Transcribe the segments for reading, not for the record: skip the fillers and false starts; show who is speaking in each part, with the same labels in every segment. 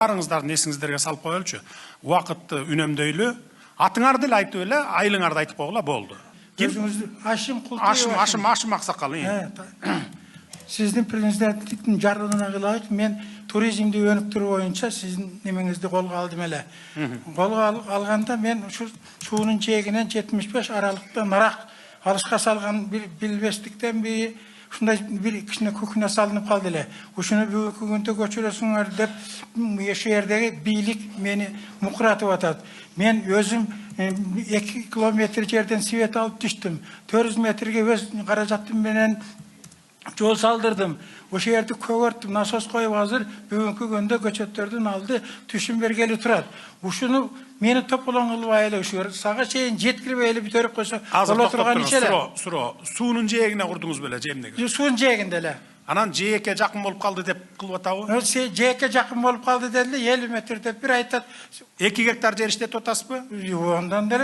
Speaker 1: Барыңыздарды есіңіздерге салып қойылчу. Уақытты үнемдөйлү. Атыңарды эле айтып эле, айылыңарды айтып койгула болды. Ашым Аксакал.
Speaker 2: Сіздің президенттіктің жарлығына қылайық, мен туризмді өніктіру бойынша сіздің немеңізді қолға алдым әлі. Қолға алғанда мен суының жиегінен 75 аралықта нарақ алысқа салған білбестіктен бір шундай bir kişine köküne salınıp kaldı ele. Uşunu büyük günde göçürürsünler deyip şu yerdeki birlik beni mukratıp atadı. Men özüm 2 kilometre yerden sivet alıp düştüm. 400 metrege öz karajatım benen yol saldırdım. O şehirde kövörttüm, nasos koyup hazır, bugünkü günde göçötlerden aldı, düşün bergeli turat. Uşunu meni topulan kılıp ayılı uşuyor. Sağa şeyin jetkirip ayılı bir törük koysa, ola turgan içele.
Speaker 1: Suunun jeegine kurdunuz böyle jemdegi.
Speaker 2: Suun jeeginde ele.
Speaker 1: Anan jeekке жақын болып қалды деп кылып атабы?
Speaker 2: Jeekке жақын болып қалды dedi, 50 metrede bir aytat.
Speaker 1: 2 гектар жер иштетип атасызбы?
Speaker 2: Ondan da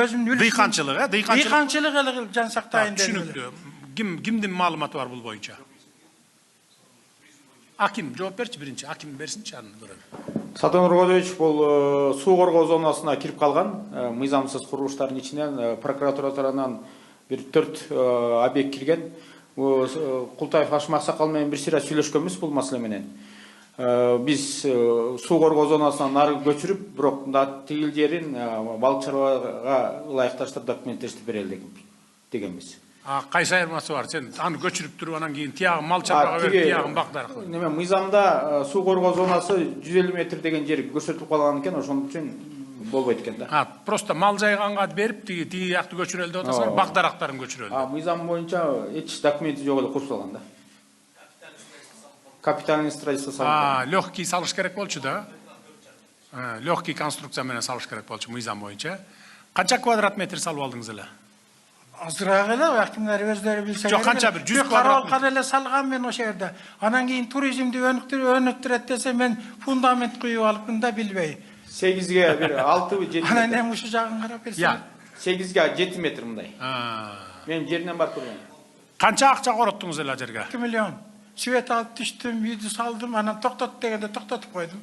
Speaker 2: özüm nül.
Speaker 1: Dıykançılık,
Speaker 2: Dıykançılık ele can saktayın dedi.
Speaker 1: Түшүнүктүү. Кимдин маалыматы бар бул боюнча? Аким жооп берчи биринчи, аким берсинчи аны көрөлү.
Speaker 3: Сатан Нургодович бул суу коргоо зонасына кирип калган мыйзамсыз курулуштардын ичинен прокуратура тарабынан бир 4 объект кирген. Култаев Ашым Аксакал менен бир сыйра сүйлөшкөнбүз бул маселе менен. Биз суу коргоо зонасынан нары көчүрүп, бирок тигил жерин балык чаруага ылайыкташтырып документтештирип берели дегенбиз.
Speaker 1: Кайсы айырмасы бар? Сен аны көчүрүп туруп анан кийин тиягын мал чарбага берип, тиягын бакдар.
Speaker 3: Неме мыйзамда суу коргоо зонасы 150 метр деген жер көрсөтүлүп калган экен, ошон үчүн болбойт экен да.
Speaker 1: Просто мал жайганга берип, тиги жакты көчүрөлү деп атасың, бакдарактарын көчүрөлү.
Speaker 3: Мыйзам боюнча эч документи жок эле курсалган да. Капитальный строительство салган.
Speaker 1: Легкий салыш керек болчу да. Легкий конструкция менен салыш керек болчу мыйзам боюнча. Канча квадрат метр салып алдыңыз эле?
Speaker 2: Azırak ele, vaktimleri özleri bilse
Speaker 1: gerek. Yok, kança bir 100 kvadrat
Speaker 2: metre. Karol salgan ben o şehirde. Anan keyin turizmdi önüktür dese men fundament koyup alıp da bilbey.
Speaker 3: 8'ge bir 6-7 metre.
Speaker 2: Anan hem uşu jagın karap berse.
Speaker 3: Ya, 8'ge 7 metre mınday. Benim jerinden bar kurgan.
Speaker 1: Kança akça korottunuz ele jerge?
Speaker 2: 2 milyon. Sivet alıp düştüm, video saldım, anan toktat degende toktatıp koydum.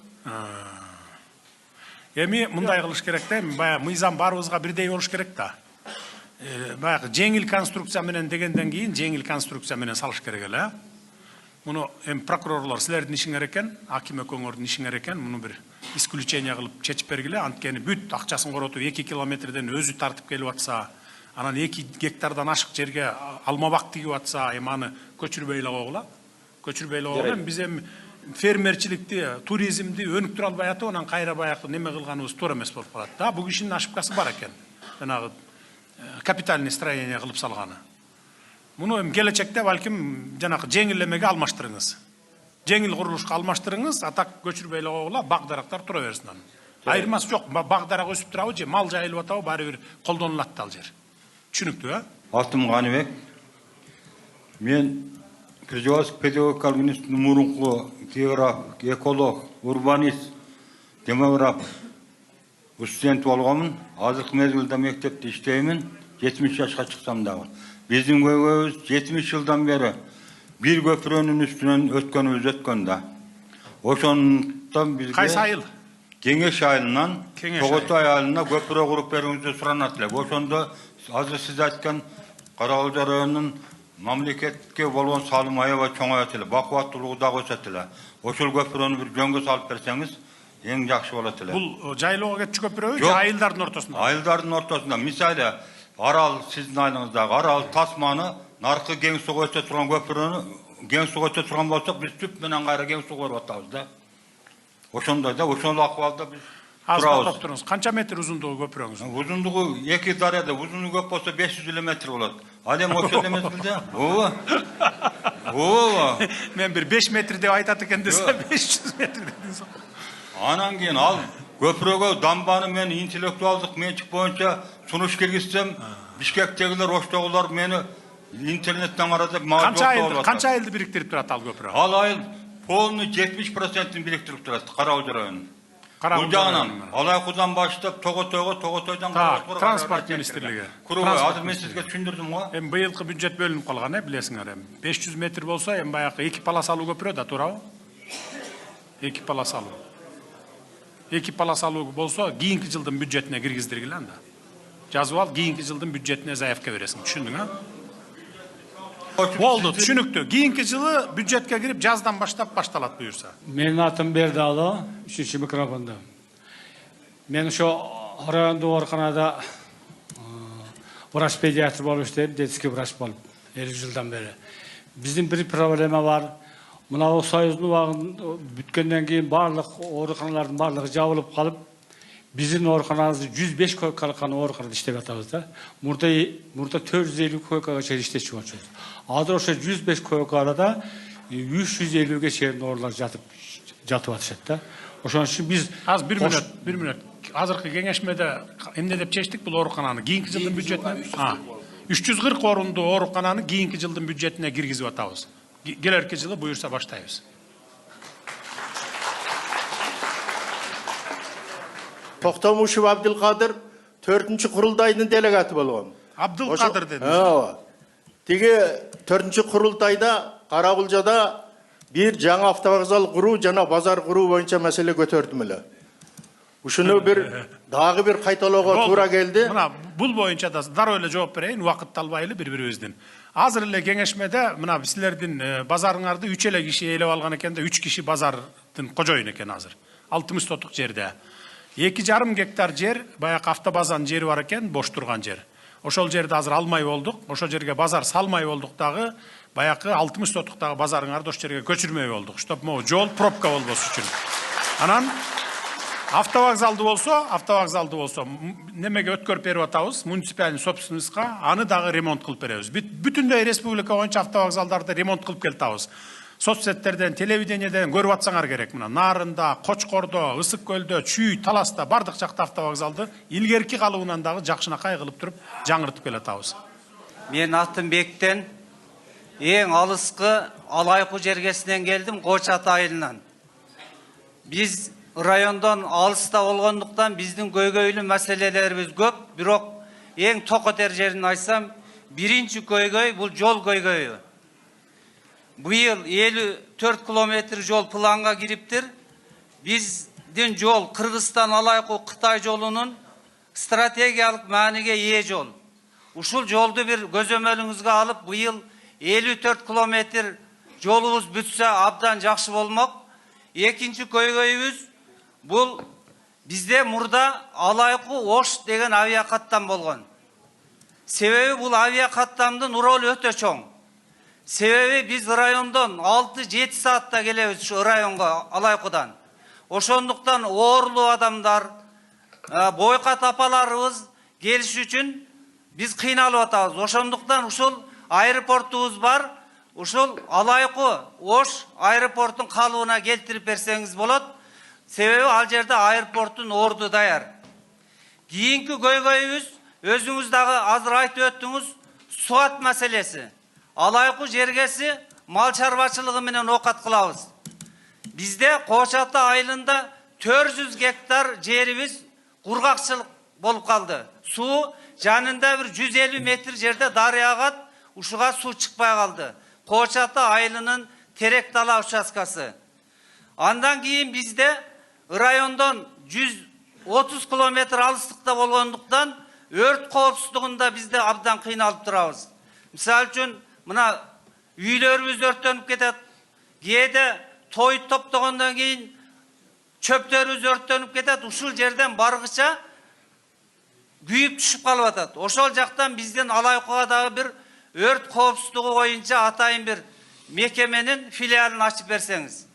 Speaker 1: Эми мындай кылыш керек да, баягы мыйзам барыбызга бирдей болуш керек да. Баягы жеңил конструкция менен дегенден кийин жеңил конструкция менен салыш керек эле. Муну эми прокурорлор силердин ишиңер экен, аким экөөңөрдүн ишиңер экен, муну бир исключение кылып чечип бергиле. Анткени бүт акчасын коротуп 2 километрден өзү тартып келип атса, анан 2 гектардан ашык жерге алма бак тигип атса, эми аны көчүрбөй эле койгула. Көчүрбөй эле койгула. Биз эми фермерчиликти, туризмди өнүктүрө албай атып, анан кайра баягы неме кылганыбыз туура эмес болуп калат да. Бул кишинин ошибкасы бар экен. Жанагы капитальный строение кылып салганы. Муну эми келечекте балким жанагы жеңилемеге алмаштырыңыз. Жеңил курулушка алмаштырыңыз, атак көчүрбөй эле койгула, бак-дарактар тура берсин анын. Айырмасы жок, бак-дарак өсүп турабы же мал жайылып атабы, баары бир колдонулат да ал жер. Түшүнүктүү,
Speaker 4: Атым Ганыбек. Мен Призывательский педагогикалык институттун мурунку географ, эколог, урбанист, демограф студент болгонмун. Азыркы мезгилде мектепте иштеймин. 70 жашка чыксам дагы. Биздин көйгөйүбүз 70 жылдан бери бир көпүрөнүн үстүнөн өткөн да. Ошондон бизге
Speaker 1: кайсы айыл?
Speaker 4: Кеңеш айылынан Тоготой айылына көпүрө куруп берүүңүздү суранат элек. Ошондо азыр сиз айткан Карабал районунун мамлекетке болгон салым аябай чоңойот эле, бакубаттуулугу дагы өсөт эле. Ошол көпүрөнү бир жөнгө салып берсеңиз, эң жакшы болот эле.
Speaker 1: Бул жайлоого кетчү көпүрөбү же айылдардын ортосунда?
Speaker 4: Айылдардын ортосунда. Мисалы, Арал сиздин айылыңыздагы Арал Тасманы наркы кең суга өтө турган көпүрөнү кең суга өтө турган болсок, биз түп менен кайра кең суга өтүп атабыз да. Ошондой да, ошол акыбалда биз
Speaker 1: турабыз. Канча метр узундугу көпүрөңүз?
Speaker 4: Узундугу 2 дарыяда, узуну көп болсо 500 метр болот. Ал эми ошол мезгилде,
Speaker 1: Мен бир 5 метр деп айтат экен десе, 500 метр дедиңиз.
Speaker 4: Анан кийин ал көпүрөгө дамбаны мен интеллектуалдык менчик боюнча сунуш киргизсем, Бишкектегилер, Оштогулар мени интернеттен карап мага жок болот.
Speaker 1: Канча айылды бириктирип турат ал көпүрө?
Speaker 4: Ал айыл полный 70%-ин бириктирип турат Карабал районунун. Бул жагынан Алайкудан баштап Тоготойдон
Speaker 1: транспорт министрлиги.
Speaker 4: Азыр мен сизге түшүндүрдүм го.
Speaker 1: Эми быйылкы бюджет бөлүнүп калган, билесиңер эми. 500 метр болсо, эми баягы 2 полосалуу көпүрө да туурабы? 2 полосалуу. 2 palasalуу bolso kийинки жылдын бюджетине киргиздиргиле анда. Жазып ал, кийинки жылдын бюджетине заявка бересиң. Түшүндүң, а? Болду, түшүнүктүү. Кийинки жылы бюджетке кирип жаздан баштап башталат буюрса.
Speaker 5: Менин атым Бердалы, 3-чү микрофонда. Мен ошо райондук ооруканада врач педиатр болуп иштейм, детский врач болуп 50 жылдан бери. Биздин бир проблема бар. Мына союздун убагында бүткөндөн кийин барлык ооруканалардын барлыгы жабылып калып, биздин ооруканабызды 105 койкалык ооруканада иштеп атабыз да. Мурда 450 койкага чейин иштечү болчубуз. Азыр ошо 105 койкада 350ге чейин оорулар жатып атышат да. Ошон үчүн биз
Speaker 1: Az bir minut. Азыркы кеңешмеде эмне деп чечтик бул оорукананы кийинки жылдын бюджетине? 340 орунду оорукананы кийинки жылдын бюджетине киргизип атабыз. Келерки жылы буюрса баштайбыз.
Speaker 6: Токтомушев Абдылкадыр 4-чү курултайдын делегаты болгон.
Speaker 1: Абдылкадыр деди.
Speaker 6: Ооба. Тиги 4-чү курултайда Каракулжада бир жаңы автовокзал куруу жана базар куруу боюнча маселе көтөрдүм эле. Ушуну бир дагы бир кайталоого туура келди.
Speaker 1: Мына бул боюнча да дароо эле жооп берейин, убакытты албайлы бири-бирибиздин. Азыр эле кеңешмеде мына силердин базарыңарды 3 эле киши ээлеп алган экен да, 3 киши базардын кожоюну экен азыр. 60 сотук жерде. 2,5 гектар жер, баягы автобазанын жери бар экен, бош турган жер. Ошол жерди азыр алмай болдук, ошол жерге базар салмай болдук дагы, баягы 60 сотуктагы базарыңарды ошол жерге көчүрмөй болдук. Чтоб могу жол пробка болбош үчүн. Анан автовокзалды болсо, немеге өткөрүп берип атабыз, муниципальный собственностька, аны дагы ремонт кылып беребиз. Бүтүндөй республика боюнча автовокзалдарды ремонт кылып келтабыз. Соцсеттерден, телевидениеден көрүп атсаңар керек. Мына Нарында, Кочкордо, Ысык көлдө, Чүй, Таласта бардык жакта автовокзалды илгерки калыбынан дагы жакшынакай кылып туруп жаңыртып келатабыз.
Speaker 7: Мен аттым Бектен, эң алыскы Алайкы жергесинен келдим, Кочат айылынан. Биз райондон алыста болгондуктан биздин көйгөйлүү маселелерибиз көп, бирок эң токотер жерин айтсам, биринчи көйгөй бул жол көйгөйү. Быйыл 54 километр жол планга кириптир. Биздин жол Кыргызстан Алайкы Кытай жолунун стратегиялык мааниге ээ жол. Ушул жолду бир көзөмөлүңүзгө алып, быйыл 54 километр жолубуз бүтсө абдан жакшы болмок. Экинчи көйгөйүбүз бул бизде мурда Алайкы Ош деген авиакаттам болгон. Себеби бул авиакаттамдын ролу өтө чоң. Себеби биз райондон 6-7 саатта келебиз ушу районго Алайкыдан. Ошондуктан оорулуу адамдар, бойкат апаларыбыз келиш үчүн биз кыйналып атабыз. Ошондуктан ушул аэропортубуз бар. Ушул Алайкы Ош аэропорттун калыбына келтирип берсеңиз болот. Себеби ал жерде аэропорттун орду даяр. Кийинки көйгөйүбүз, өзүңүз дагы азыр айтып өттүңүз, суат маселеси. Алайкы жергеси мал чарбачылыгы менен окат кылабыз. Бизде Кочаты айылында 400 гектар жерибиз кургакчылык болуп калды. Суу жанында бир 150 метр жерде дарыя агат, ушуга суу чыкпай калды. Кочаты айылынын терек дала участкасы. Андан кийин бизде райондон 130 километр алыстыкта болгондуктан өрт коопсуздугунда бизде абдан кыйналып турабыз. Мисалы үчүн мына үйлөрүбүз өрттөнүп кетет. Кээде той топтогондон кийин чөптөрүбүз өрттөнүп кетет. Ушул жерден баргыча күйүп түшүп калып атат. Ошол жактан бизден Алайкыга дагы бир өрт коопсуздугу боюнча атайын бир мекеменин филиалын ачып берсеңиз.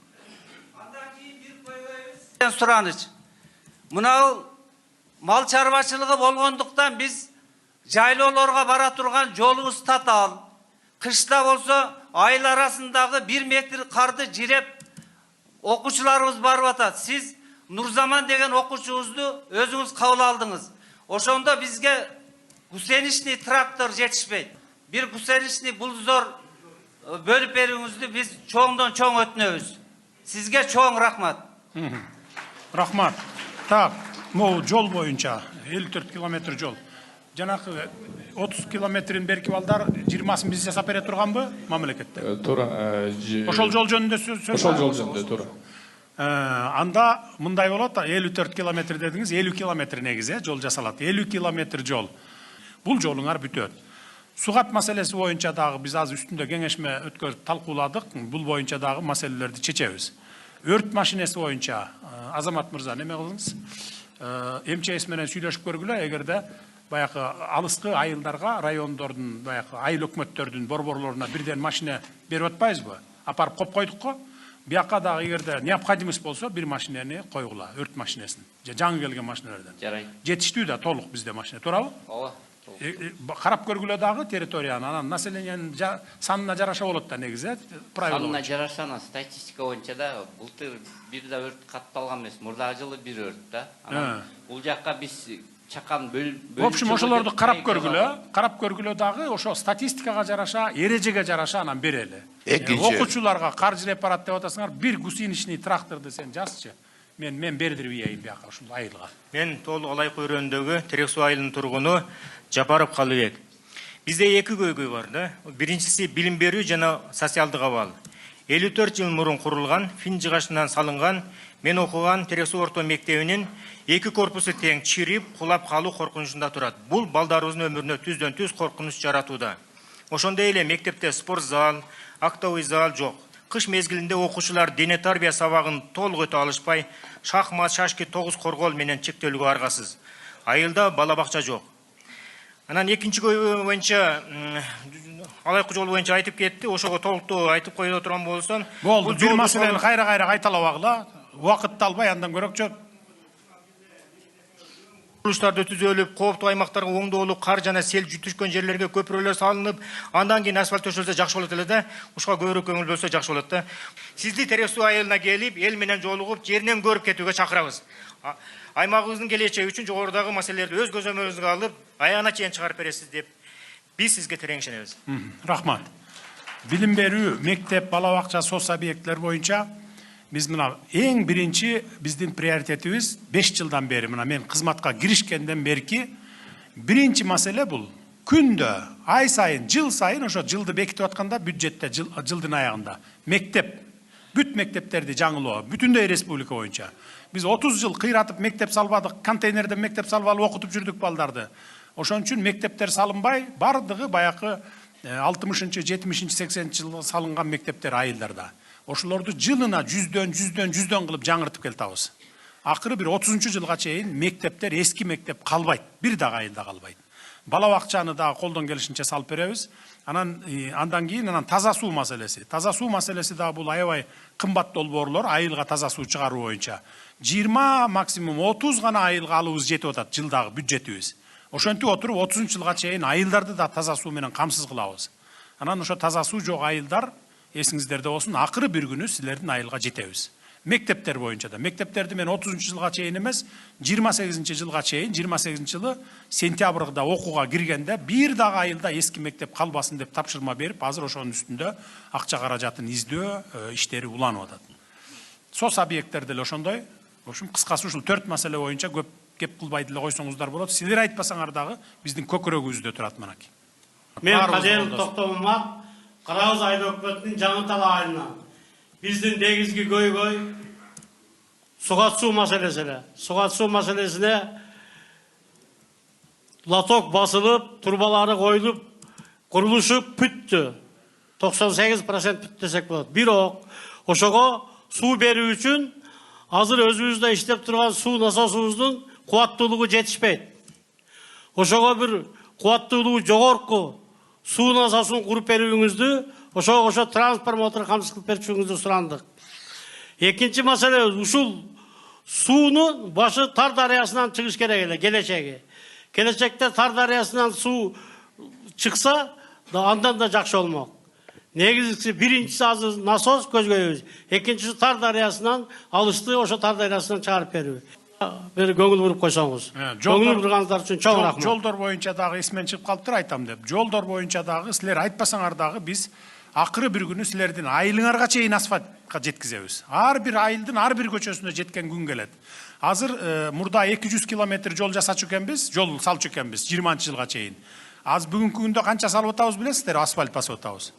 Speaker 7: Андан кийин бир көйгөйүбүз сураныч. Мына мал чарбачылыгы болгондуктан биз жайлоолорго бара турган жолубуз татаал. Кышта болсо айыл арасындагы 1 метр карды жиреп окуучуларыбыз барып атат. Сиз Нурзаман деген окуучубузду өзүңүз кабыл алдыңыз. Ошондо бизге гусеничный трактор жетишпейт. Бир гусеничный бульдозер бөлүп берүүңүздү биз чоңдон чоң өтүнөбүз. Сизге чоң рахмат.
Speaker 1: Рахмат. Так, могу жол боюнча 54 километр жол. Жанакы 30 километрин берки балдар 20-сын биз жасап бере турганбы мамлекетте?
Speaker 8: Туура.
Speaker 1: Ошол жол жөнүндө сөз.
Speaker 8: Ошол жол жөнүндө туура.
Speaker 1: Анда мындай болот, 54 километр дедиңиз, 50 километр негизи жол жасалат. 50 километр жол. Бул жолуңар бүтөт. Сугат маселеси боюнча дагы биз азыр үстүндө кеңешме өткөрүп талкууладык. Бул боюнча дагы маселелерди чечебиз. Өрт машинеси боюнча Азамат мырза неме кылдыңыз? МЧС менен сүйлөшүп көргүлө, эгерде баягы алыскы айылдарга, райондордун баягы айыл өкмөттөрдүн борборлоруна бирден машина берип атпайбызбы? Апарып коюп койдук го. Бияка дагы эгерде необходимость болсо бир машинени койгула, өрт машинесин. Жаңы келген машиналардан.
Speaker 8: Жарай.
Speaker 1: Жетиштүү да толук бизде машина, туурабы?
Speaker 8: Ооба.
Speaker 1: Карап көргүлө дагы территорияны, анан населениянын санына жараша болот да негизи, правила.
Speaker 8: Санына жараша статистика боюнча да былтыр бир да өрт катталган эмес. Мурдагы жылы бир өрт да. Анан бул жакка биз чакан
Speaker 1: В общем, ошолорду карап көргүлө дагы ошо статистикага жараша, эрежеге жараша анан берели. Окуучуларга каржылеп барат деп атасыңар, бир гусеничный тракторду сен жазчы. Мен бердирип ийейин бияка ушул айылга.
Speaker 9: Мен Толук Алайкы өрөөндөгү Терексу айылынын тургуну Жапаров Калыбек. Бизде эки көйгөй бар да. Биринчиси билим берүү жана социалдык абал. 54 жыл мурун курулган, Фин жыгачынан салынган, мен окуган Терексу орто мектебинин эки корпусу тең чирип, кулап калуу коркунучунда турат. Бул балдарыбыздын өмүрүнө түздөн түз коркунуч жаратууда. Ошондой эле мектепте спорт зал, актовый зал жок. Кыш мезгилинде окуучулар дене тарбия сабагын толук өтө алышпай, шахмат, шашки, тогуз коргол менен чектөөлүгө аргасыз. Айылда бала бакча жок. Анан экинчи көйгөй боюнча Алайкы жолу боюнча айтып кетти. Ошого толуктуу айтып кое турган болсом,
Speaker 1: бул бир маселени кайра кайталабагыла. Убакытты албай андан көрөкчү.
Speaker 9: Курулуштарды түзөлүп, кооптуу аймактарга оңдоолук кар жана сел түшкөн жерлерге көпүрөлөр салынып, андан кийин асфальт төшөлсө жакшы болот эле да. Ушуга көбүрөөк көңүл бөлсө жакшы болот да. Сизди Терексу айылына келип, эл менен жолугуп, жеринен көрүп кетүүгө чакырабыз. Аймагыбыздын келечеги үчүн жогорудагы маселелерди өз көзөмөлүңүзгө алып, аягына чейин чыгарып бересиз деп биз сизге терең ишенебиз.
Speaker 1: Рахмат. Билим берүү, мектеп, бала бакча, соц объекттер боюнча биз мына эң биринчи биздин приоритетибиз 5 жылдан бери, мына мен кызматка киришкенден берки биринчи маселе бул. Күндө, ай сайын, жыл сайын ошо жылды бекитип атканда бюджетте жылдын аягында мектеп, бүт мектептерди жаңылоо, бүтүндөй республика боюнча. Биз 30 жыл кыйратып мектеп салбадык, контейнерден мектеп салып алып окутуп жүрдүк балдарды. Ошон үчүн мектептер салынбай, бардыгы баякы 60-70, 80 жылы салынган мектептер айылдарда. Ошолорду жылына жүздөн кылып жаңыртып келтабыз. Акыры бир 30 жылга чейин мектептер, эски мектеп калбайт, бир дагы айылда калбайт. Бала бакчаны дагы колдон келишинче салып беребиз. Андан кийин таза суу маселеси. Таза суу маселеси дагы бул аябай кымбат долбоорлор, айылга таза суу чыгаруу боюнча 20 максимум 30 гана айылга алуубуз жетип атат жылдагы бюджетибиз. Ошентип отуруп 30 жылга чейин айылдарды да таза суу менен камсыз кылабыз. Анан ошо таза суу жок айылдар эсиңиздерде болсун, акыры бир күнү силердин айылга жетебиз. Мектептер боюнча да. Мектептерди мен 30 жылга чейин эмес, 28 жылга чейин, 28 жылы сентябрда окууга киргенде бир дагы айылда эски мектеп калбасын деп тапшырма берип, азыр ошонун үстүндө акча каражатын издөө иштери уланып атат. Соц объекттер деле ошондой. В общем, кыскасы ушул 4 маселе боюнча көп кеп кылбай деле койсоңуздар болот. Силер айтпасаңар дагы биздин көкүрөгүбүздө турат мынакей.
Speaker 10: Мен Кадел Токтомумак, Карагыз айыл өкмөтүнүн Жаңы Тала айылынан. Биздин негизги көйгөй сугат суу маселеси. Сугат суу маселесине лоток басылып, турбалары коюлуп, курулушу бүттү. 98% бүттү десек болот. Бирок ошого суу берүү үчүн азыр өзүбүздө иштеп турган суу насосубуздун кубаттуулугу жетишпейт. Ошого бир кубаттуулугу жогорку суу насосын куруп берүүңүздү, ошо трансформатор камсыз кылып берүүңүздү сурандык. Экинчи маселе, ушул суунун башы Тар дарыясынан чыгыш керек эле келечеги. Келечекте Тар дарыясынан суу чыкса, андан да жакшы болмок. Негизгisi биринчisi азыр насос көзгөйбүз. Экинчisi Тар дарыясынан алышты, ошо Тар дарыясынан чыгарып берүү. Бир көңүл буруп койсоңуз. Көңүл бурганыңыздар үчүн чоң рахмат.
Speaker 1: Жолдор боюнча дагы эсмен чыгып калыптыр айтам деп. Жолдор боюнча дагы силер айтпасаңар дагы биз акыры бир күнү силердин айылыңарга чейин асфальтка жеткизебиз. Ар бир айылдын ар бир көчөсүнө жеткен күн келет. Азыр мурда 200 километр жол жасачу экенбиз, жол салчу экенбиз 20-жылга чейин. Аз бүгүнкү күндө канча салып атабыз билесиздер, асфальт басып атабыз.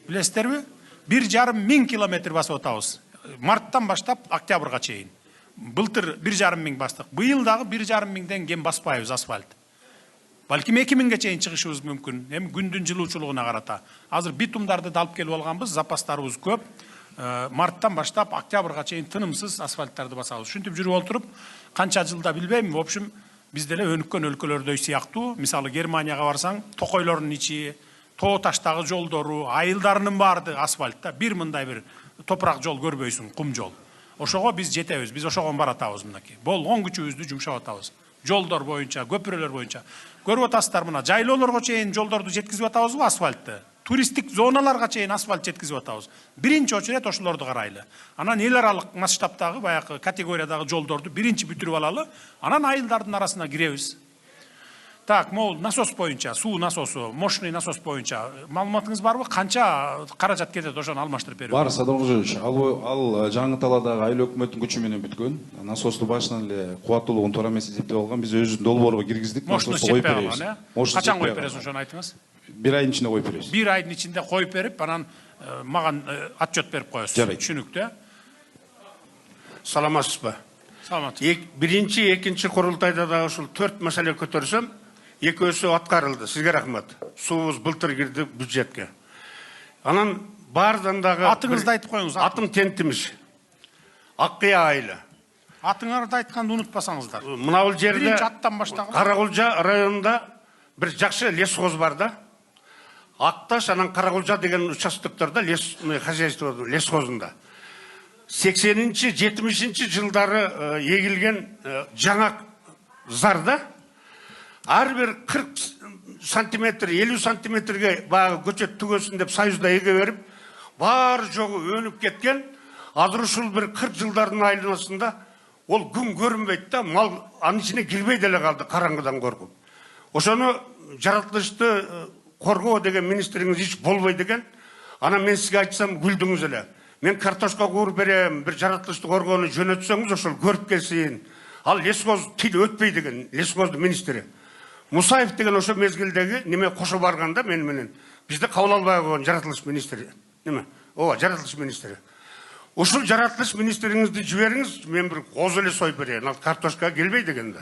Speaker 1: Билесиздерби? 1,5 миң километр басып атабыз. марттан баштап октябрга чейин. Былтыр 1,5 миң бастык. Быйыл дагы 1,5 миңден кем баспайбыз асфальт. Балким 2 миңге чейин чыгышыбыз мүмкүн. Эми күндүн жылуучулугуна карата. Азыр битумдарды да алып келип алганбыз, запастарыбыз көп. Марттан баштап октябрга чейин тынымсыз асфальттарды басабыз. Ушинтип жүрүп отуруп, канча жылда билбейм, в общем, биз деле өнүккөн өлкөлөрдөй сыяктуу. Мисалы Германияга барсаң, токойлордун ичи, тоо таштагы жолдору, айылдарынын баары асфальтта. Бир мындай бир топурак жол көрбөйсүң, кум жол. Ошого биз жетебиз, биз ошогон баратабыз мынакей. Болгон күчүбүздү жумшап атабыз. Жолдор боюнча, көпүрөлөр боюнча. Көрүп атасыздар мына жайлоолорго чейин жолдорду жеткизип атабызбы асфальтты? Туристтик зоналарга чейин асфальт жеткизип атабыз. Биринчи очерет ошолорду карайлы. Анан эл аралык масштабтагы баягы категориядагы жолдорду биринчи бүтүрүп алалы, анан айылдардын арасына киребиз. Так, могул насос боюнча, суу насосу, мощный насос боюнча маалыматыңыз барбы? Канча каражат кетет ошону алмаштырып берүү?
Speaker 11: Бар, Садыр Кожоевич. Ал жаңы таладагы айыл өкмөттүн күчү менен бүткөн. Насосту башынан эле кубаттуулугун туура эмес эсептеп алган. Биз өзүбүздүн долбоорго киргиздик.
Speaker 1: Насосту коюп беребиз. Качан коюп бересиз, ошону айтыңыз?
Speaker 11: 1 айдын ичинде коюп беребиз.
Speaker 1: 1 айдын ичинде коюп берип, анан мага отчет берип коесуз. Түшүнүктүү.
Speaker 12: Саламатсызбы?
Speaker 1: Саламат.
Speaker 12: Биринчи, экинчи курултайда да ушул 4 маселе көтөрсөм, экөөсү аткарылды. Сизге рахмат. Суубуз былтыр кирди бюджетке. Анан баардан дагы
Speaker 1: атыңызды айтып коюңуз.
Speaker 12: Атым Тентимиш. Аккыя айылы.
Speaker 1: Атыңарды айтканды унутпасаңыздар.
Speaker 12: Мына бул жерде
Speaker 1: биринчи аттан баштагы
Speaker 12: Каракулжа районунда бир жакшы лесхоз бар да. Акташ анан Каракулжа деген участоктордо хозяйство лесхозунда. 80-70 жылдары егилген жаңа зарда ар бир 40 сантиметр, 50 сантиметрге багы көчөт түгөсүн деп союзда эге берип, бар жогу өнүп кеткен. Азыр ушул бир 40 жылдардын айланасында ол күн көрүнбөйт да, мал анын ичине кирбей деле калды караңгыдан коркуп. Ошону жаратылышты коргоо деген министриңиз ич болбой деген. Анан мен сизге айтсам күлдүңүз эле. Мен картошка кууруп берем, бир жаратылышты коргоону жөнөтсөңүз ошол көрүп келсин. Ал лесхоз тил өтпөй деген лесхоздун министри. Мусаев деген ошо мезгилдеги неме кошо барганда мен менен бизде кабыл албай койгон жаратылыш министри. Неме? Ооба, жаратылыш министри. Ушул жаратылыш министриңизди жибериңиз, мен бир коз эле союп берейин. Ал картошка келбей дегенде.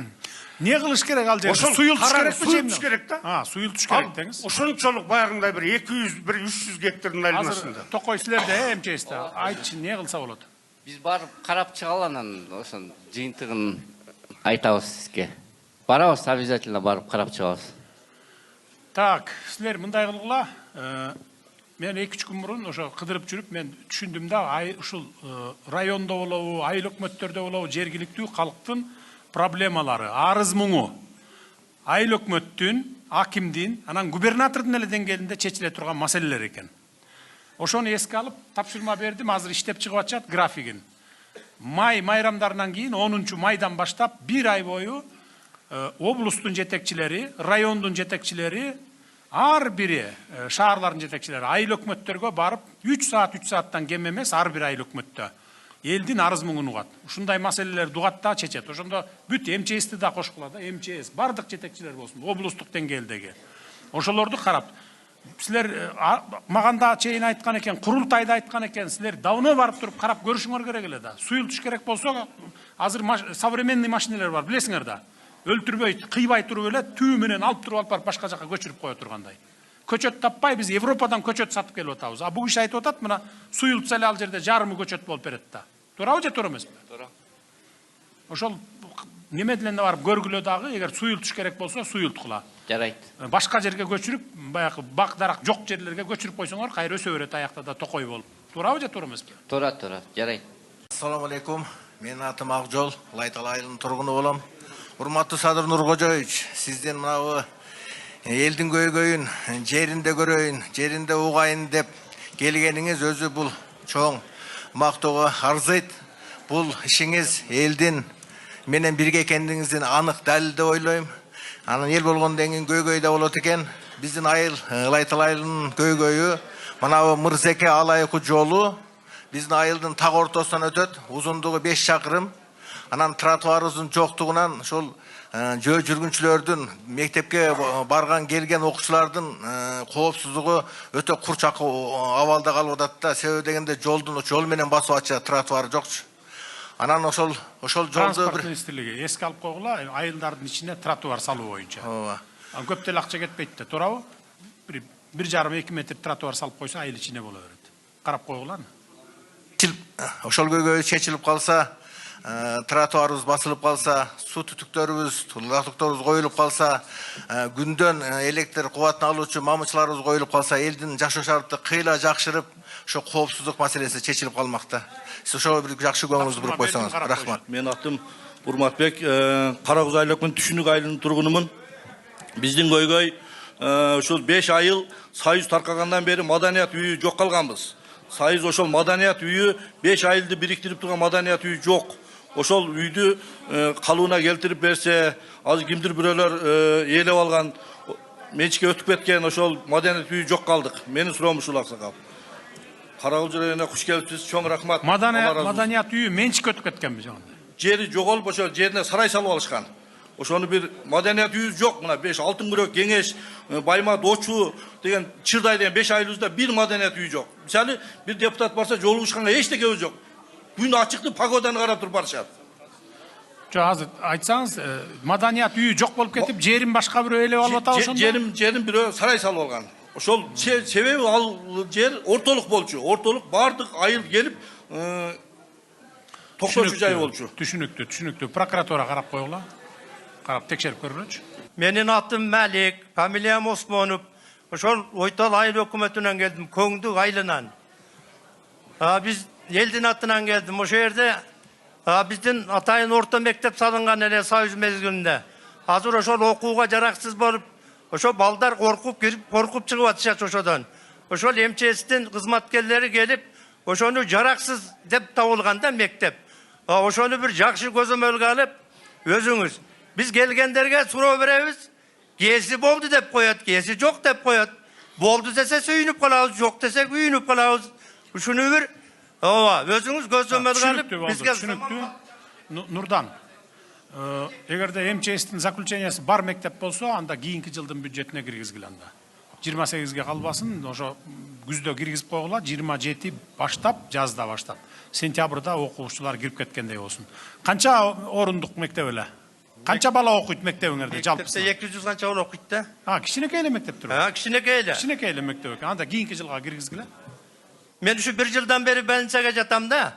Speaker 1: Не кылыш керек ал жерде? Суюлтуш керек
Speaker 12: пе? Суюлтуш керек да.
Speaker 1: Суюлтуш керек деңиз.
Speaker 12: Ошончолук баягындай бир 200, бир 300 гектардын айланасында.
Speaker 1: Азыр Токой силерде МЧСте. Айтчы, не кылса болот?
Speaker 8: Биз барып карап чыгалы, анан ошон жыйынтыгын айтабыз сизге. Барабыз, обязательно барып карап чыгабыз.
Speaker 1: Так, силер мындай кылгыла. Мен 2-3 күн мурун ошо кыдырып жүрүп мен түшүндүм да, ушул райондо болобу, айыл өкмөттөрдө болобу, жергиликтүү калктын проблемалары, арыз муңу айыл өкмөттүн, акимдин, анан губернатордун эле деңгээлинде чечиле турган маселелер экен. Ошону эске алып тапшырма бердим, азыр иштеп чыгып атышат графигин. Май майрамдарынан кийин 10 майдан баштап 1 ай бою облустун жетекчилери, райондун жетекчилери, ар бири шаарлардын жетекчилери айыл өкмөттөргө барып 3 сааттан кем эмес ар бир айыл өкмөттө элдин арыз муңун угат. Ушундай маселелерди угат да чечет. Ошондо бүт МЧСти да кошкула да, МЧС бардык жетекчилер болсун, облустук деңгээлдеги. Ошолорду карап, силер маганда чейин айткан экен, курултайда айткан экен, силер давно барып туруп карап көрүшүңөр керек эле да. Суюлтуш керек болсо, азыр современный машинелер бар, билесиңер да. Өлтүрбөй, кыйбай туруп эле түү менен алып туруп алып башка жака көчүрүп кое тургандай. Көчөт таппай биз Европадан көчөт сатып келип атабыз. А бул киши айтып атат, мына суюлтса эле ал жерде жарымы көчөт болуп берет да. Туурабы же туура эмеспи?
Speaker 8: Туура.
Speaker 1: Ошол неме деле барып көргүлө дагы, эгер суюлтуш керек болсо суюлткула.
Speaker 8: Жарайт.
Speaker 1: Башка жерге көчүрүп, баягы бак дарак жок жерлерге көчүрүп койсоңор, кайра өсө берет аякта да токой болуп. Туурабы же туура эмеспи?
Speaker 8: Туура, жарайт.
Speaker 13: Ассаламу алейкум. Менин атым Акжол, Лайтал айылынын тургуну болом. Урматтуу Садыр Нуркожоевич, сизден мынабу элдин көйгөйүн жеринде көрөйүн, жеринде угайын деп келгениңиз өзү бул чоң мактоого арзыйт. Бул ишиңиз элдин менен бирге экендигиңиздин анык далил деп ойлойм. Анан эл болгондон кийин көйгөй да болот экен. Биздин айыл, Лайтал айылынын көйгөйү мынабу Мырзеке Алайкы жолу биздин айылдын так ортосунан өтөт. Узундугу 5 чакырым. Анан тротуарыбыздын жоктугунан ошол жөө жүргүнчүлөрдүн, мектепке барган келген окуучулардын коопсуздугу өтө курчак абалда калып атат да. Себеби дегенде жол менен басып атчы, тротуар жокчу. Анан ошол жолду
Speaker 1: Транспорт министрлиги эске алып койгула, айылдардын ичине тротуар салуу боюнча.
Speaker 13: Ооба.
Speaker 1: Көп деле акча кетпейт да, туурабы? 1,5-2 метр тротуар салып койсо айыл ичине боло берет. Карап койгуланы.
Speaker 13: Ошол көйгөй чечилип калса, тротуарыбыз басылып калса, суу түтүктөрүбүз, тулактыктарыбыз коюлуп калса, күндөн электр кубатын алуучу мамычыларыбыз коюлуп калса, элдин жашоо шарты кыйла жакшырып, ошо коопсуздук маселеси чечилип калмакта. Сиз ошого бир жакшы көңүлүңүздү буруп койсоңуз. Рахмат.
Speaker 14: Мен атым Урматбек, Карагөз айылыкын Түшүнүк айылынын тургунумун. Биздин көйгөй ошол 5 айыл Союз таркагандан бери маданият үйү жок калганбыз. Союз ошол маданият үйү 5 айылды бириктирип турган маданият үйү жок. Ошол үйдү калыбына келтирип берсе, азыр кимдир бирөөлөр ээлеп алган, менчикке өтүп кеткен ошол маданият үйү жок калдык. Менин суроом ушул аксакал. Карагөз районуна куш келипсиз, чоң рахмат.
Speaker 1: Маданият үйү менчикке өтүп кеткенби жагында?
Speaker 14: Жери жоголуп, ошол жерине сарай салып алышкан. Ошону бир маданият үйү жок. Мына 5 Алтын күрөк, Кеңеш, Байма, Дочу деген Чырдай деген 5 айылыбызда бир маданият үйү жок. Мисалы, бир депутат барса, жолугушканга эчтеке жок. Күн ачыкты, погоданы карап туруп барышат.
Speaker 1: Азыр айтсаңыз, маданият үйү жок болуп кетип, жерин башка бирөө ээлеп алып атабы ошондо?
Speaker 14: Жерин бирөө сарай салып алган. Ошол себеби ал жер ортолук болчу. Ортолук бардык айыл келип токтоочу жай болчу.
Speaker 1: Түшүнүктүү. Прокуратура карап койгула. Карап текшерип көргүлөчү.
Speaker 15: Менин атым Мәлик, фамилиям Осмонов. Ошол Ойтал айыл өкмөтүнөн келдим, Көңдүк айылынан. Биз элдин атынан келдим. Ошол жерде биздин атайын орто мектеп салынган эле Союз мезгилинде. Азыр ошол окууга жараксыз болуп, ошо балдар коркуп чыгып атышат ошодон. Ошол МЧСтин кызматкерлери келип, ошону жараксыз деп табылганда мектеп. Ошону бир жакшы көзөмөлгө алып, өзүңүз биз келгендерге суроо беребиз. Кээси болду деп коет, кээси жок деп коет. Болду десе сүйүнүп калабыз, жок десе күйүнүп калабыз. Ушуну бир өзүңүз көзөмөлгө алып, бизге
Speaker 1: түшүнүктүү. Нурдан, эгерде МЧСтин заключениясы бар мектеп болсо, анда кийинки жылдын бюджетине киргизгиле анда. 28-ге калбасын, ошо күздө киргизип койгула, 27 баштап, жазда баштап. Сентябрда окуучулар кирип кеткендей болсун. Канча орундук мектеп эле? Канча бала окуйт мектебиңерде жалпысы?
Speaker 15: Мектепте 200 канча бала окуйт да.
Speaker 1: Кичинекей эле мектептир.
Speaker 15: Кичинекей эле.
Speaker 1: Кичинекей эле мектеп экен. Анда кийинки жылга киргизгиле.
Speaker 15: Мен ушу 1 жылдан бери больницага жатам да.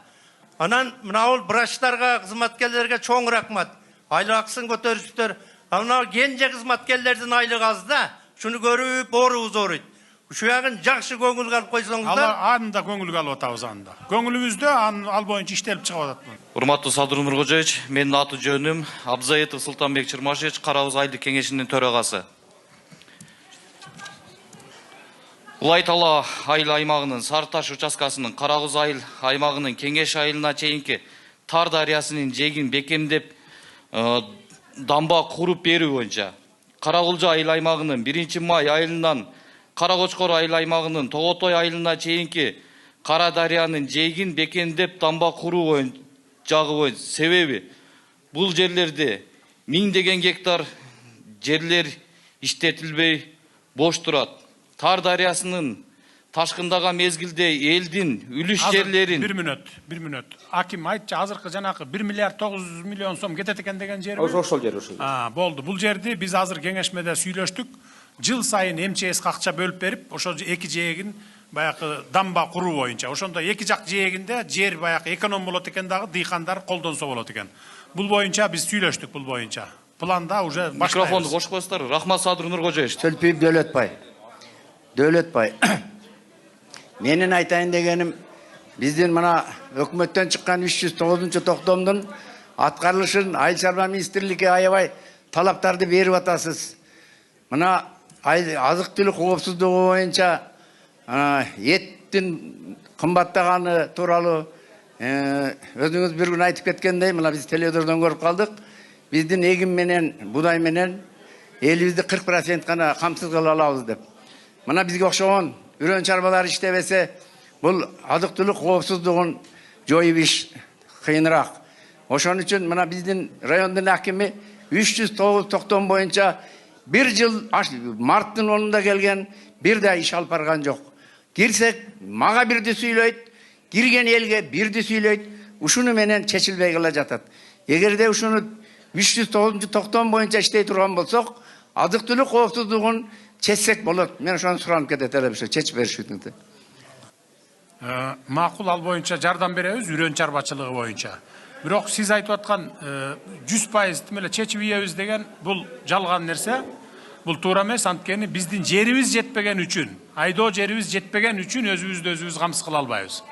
Speaker 15: Анан мына врачтарга, кызматкерлерге чоң рахмат. Айлык акысын көтөрүштүр. Мына кенже кызматкерлердин айлыгы аз да. Шуну көрүп, оорубуз ооруйт. Ушу ягын жакшы көңүлгө алып койсоңуздар.
Speaker 1: Анда көңүлгө алып атабыз анда. Көңүлүбүздө ал боюнча иштелип чыгып атат.
Speaker 16: Урматтуу Садыр Нуркожоевич, менин аты жөнүм Абзаетов Султанбек Чырмашевич, Карагөз айылдык кеңешинин төрагасы. Улайтала айыл аймагынын Сарыташ участкасынын Карагөз айыл аймагынын Кеңеш айылына чейинки Тар дарыясынын жээгин бекемдеп дамба куруп берүү боюнча Карагулжа айыл аймагынын 1-май айылынан Каракочкор айыл аймагынын Тоготой айылына чейинки Кара дарыянын жээгин бекемдеп дамба куруу жагы себеби бул жерлерде миңдеген гектар жерлер иштетилбей бош турат. Тар дарыясынын ташкындаган мезгилде элдин үлүш жерлерин...
Speaker 1: Bir minut. Аким айтчы, азыркы жанакы 1 миллиард 900 миллион сом кетет экен деген жер.
Speaker 3: Ошол жер.
Speaker 1: Болду. Бул жерди биз азыр кеңешмеде сүйлөштүк. Жыл сайын МЧС акча бөлүп берип, ошол эки жээгин баягы дамба куруу боюнча. Ошондо эки жак жээгинде жер баягы эконом болот экен дагы, дыйкандар колдонсо болот экен. Бул боюнча биз сүйлөштүк бул боюнча. Планда уже баштайбыз.
Speaker 16: Микрофонду кошуп коесуздар. Рахмат Садыр Нуркожоевич.
Speaker 17: Төлпиев Дөөлөтбай. Менин айтайын дегеним, биздин мына өкмөттөн чыккан 309-токтомдун аткарылышын Айыл чарба министрлиги аябай талаптарды берип атасыз. Мына азык түлүк коопсуздугу боюнча еттин кымбаттаганы тууралуу өзүңүз бир күн айтып кеткендей, мына биз телевизордон көрүп калдык. Биздин эгин менен, будай менен элибизди 40% гана камсыз кыла алабыз деп. Мына бизге окшогон үрөн чарбалар иштебесе, бул азык түлүк коопсуздугун жоюп иш кыйыныраак. Ошон үчүн мына биздин райондун акими 309 токтом боюнча bir жыл марттын 10-unda келген, бир да иш алып барган жок. Кирсек, мага бирди сүйлөйт, кирген элге бирди сүйлөйт, ушуну менен чечилбей кала жатат. Эгерде ушуну 309 токтом боюнча иштей турган болсок, азык-түлүк коопсуздугун чечсек болот. Мен ошону суранып кетет эле бирсе, чечип беришүүнү.
Speaker 1: Макул, ал боюнча жардам беребиз, үрөн чарбачылыгы боюнча. Бирок сиз айтып аткан 100% тимеле чечип ийебиз деген бул жалган нерсе. Бул туура эмес, анткени биздин жерибиз жетпеген үчүн, айдоо жерибиз жетпеген үчүн өзүбүздү өзүбүз камсыз кыла албайбыз.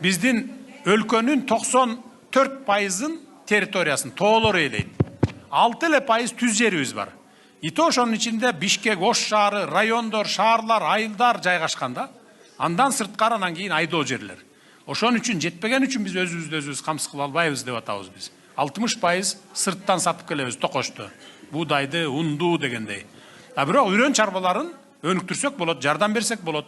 Speaker 1: Биздин өлкөнүн 94%-ын территориясын тоолор ээлейт. 6% түз жерибиз бар. И то ошонун ичинде Бишкек, Ош шаары, райондор, шаарлар, айылдар жайгашканда. Андан сырткары анан кийин айдоо жерлер. Ошон үчүн жетпеген үчүн биз өзүбүздү өзүбүз камсыз кыла албайбыз деп атабыз биз. 60% сырттан сатып келебиз, токошту, буудайды, унду дегендей. Бирок үрөн чарбаларын өнүктүрсөк болот, жардам берсек болот.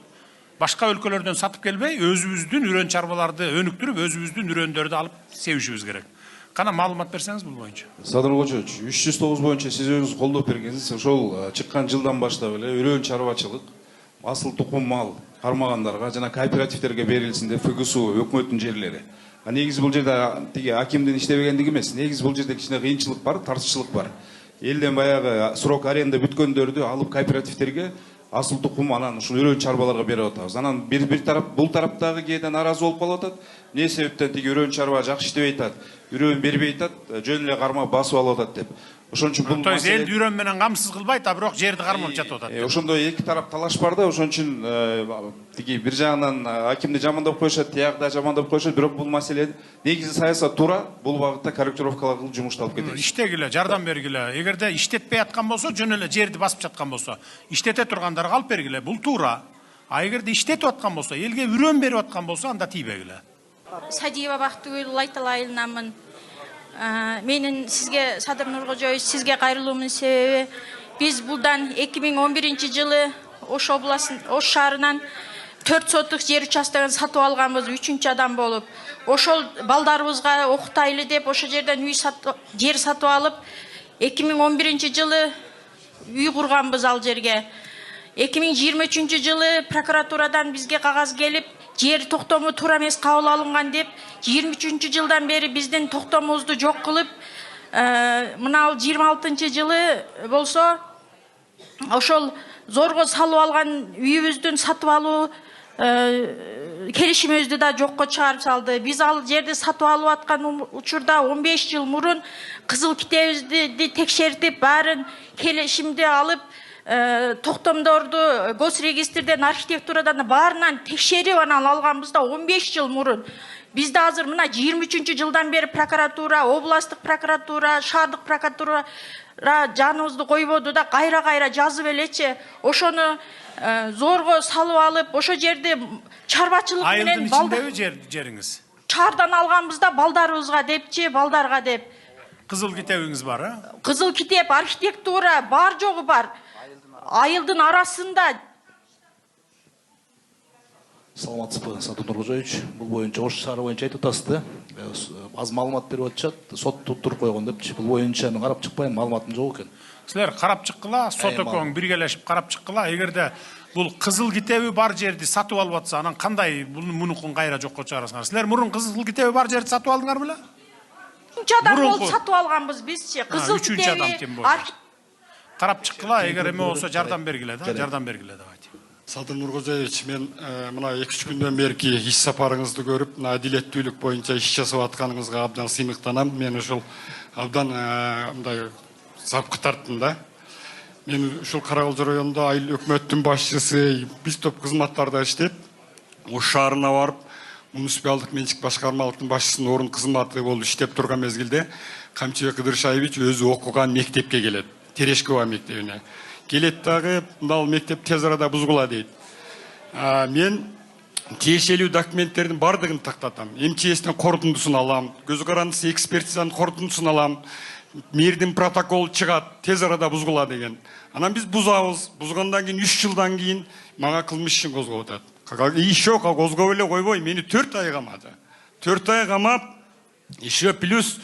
Speaker 1: Башка өлкөлөрдөн сатып келбей, өзүбүздүн үрөн чарбаларды өнүктүрүп, өзүбүздүн үрөндөрдү алып себишибиз керек. Кана маалымат берсеңиз бул боюнча.
Speaker 11: Садыр Кожоевич, 309 боюнча сиз өзүңүз колдоп бергенсиз. Ошол чыккан жылдан баштап эле үрөн чарбачылык, асыл тукум мал кармагандарга жана кооперативтерге берилсин деп ФГСУ өкмөттүн жерлери. Негизи бул жерде тиги акимдин иштебегендиги эмес. Негизи бул жерде кичине кыйынчылык бар, тартышчылык бар. Элден баягы срок аренда бүткөндөрдү алып кооперативтерге асыл тукум анан ушул үрөн чарбаларга берип атабыз. Анан бир тарап бул тараптагы кээде наразы болуп калып атат. Эмне себептен тиги үрөн чарба жакшы иштебей атат, үрөн бербей атат, жөн эле кармап басып алып атат деп. Ошон үчүн бул
Speaker 1: маселе элди үрөн менен камсыз кылбайт, бирок жерди кармап жатып атат.
Speaker 11: Ошондой эки тарап талаш бар да, ошон үчүн тиги бир жагынан акимди жамандап коюшат, тиягда жамандап коюшат, бирок бул маселе негизи саясат туура, бул багытта корректировкалар кылып жумушталып кетет.
Speaker 1: Иштегиле, жардам бергиле. Эгерде иштетпей аткан болсо, жөн эле жерди басып жаткан болсо, иштете тургандарга алып бергиле. Бул туура. А эгерде иштетип аткан болсо, элге үрөн берип аткан болсо, анда тийбегиле.
Speaker 18: Садиева Бактыгүл, Лайтал айылынанмын. Менин сизге, Садыр Нуркожоевич, сизге кайрылуумдун себеби, биз булдан 2011 жылы Ош областын, Ош шаарынан 4 соттук жер участогун сатып алганбыз, 3-чү адам болуп. Ошол балдарыбызга окутайлы деп ошол жерден жер сатып алып, 2011 жылы үй курганбыз ал жерге. 2023 жылы прокуратурадан бизге кагаз келип, жер токтому туура эмес кабыл алынган деп, 23 жылдан бери биздин токтомубузду жок кылып, мына 26 жылы болсо ошол зорго салып алган үйүбүздүн сатып алуу келишимибизди да жокко чыгарып салды. Биз ал жерди сатып алып аткан учурда 15 жыл мурун кызыл китебибизди текшертип, баарын келишимди алып, токтомдорду госрегистрден, архитектурадан баарынан текшерип анан алганбызда 15 жыл мурун. Бизде азыр мына 23 жылдан бери прокуратура, областтык прокуратура, шаардык прокуратура жаныбызды койбоду да, кайра жазып элечи. Ошону зорго салып алып, ошо жерди чарбачылык менен
Speaker 1: айылдын ичиндеби жериңиз?
Speaker 18: Чардан алганбызда балдарыбызга депчи, балдарга деп.
Speaker 1: Кызыл китебиңиз бар, а?
Speaker 18: Кызыл китеп, архитектура бар жогу бар. Айылдын арасында.
Speaker 19: Саламатсызбы, Садыр Нуркожоевич. Бул боюнча Ош шаары боюнча айтып атасыз да. Аз маалымат берип атышат, сот туруп койгон депчи. Бул боюнча карап чыкпайм, маалыматым жок экен.
Speaker 1: Силер карап чыккыла, сот өкмөң биргелешип карап чыккыла. Эгерде бул кызыл китеби бар жерди сатып алып атса, анан кандай мунукун кайра жокко чыгарасыңар? Силер мурун кызыл китеби бар жерди сатып алдыңар беле?
Speaker 18: 3 адам болуп сатып алганбыз бизчи. Кызыл китеби
Speaker 1: карап чыккыла, эгер эме болсо жардам бергиле да, жардам бергиле давайте.
Speaker 20: Садыр Нуркожоевич, мен мына 2-3 күндөн берки иш сапарыңызды көрүп, мына адилеттүүлүк боюнча иш жасап атканыңызга абдан сыймыктанам. Мен ушул абдан мындай запкы тарттым да. Мен ушул Каракулжа районунда айыл өкмөттүн башчысы, биз топ кызматтарда иштеп, Ош шаарына барып, муниципалдык менчик башкармалыктын башчысынын орун кызматы болуп иштеп турган мезгилде Камчыбек Кыдыршаевич өзү окуган мектепке келет, Терешкова мектебине. Келет дагы, мындай мектеп тез арада бузгула дейт. Мен тиешелүү документтердин бардыгын тактатам. МЧСтен корутундусун алам, көз карандысы экспертизанын корутундусун алам. Мэрдин протокол чыгат, тез арада бузгула деген. Анан биз бузабыз. Бузгандан кийин 3 жылдан кийин мага кылмыш ишин козгоп атат. Еще козгоп эле койбой, мени 4 ай камады. 4 ай камап, еще плюс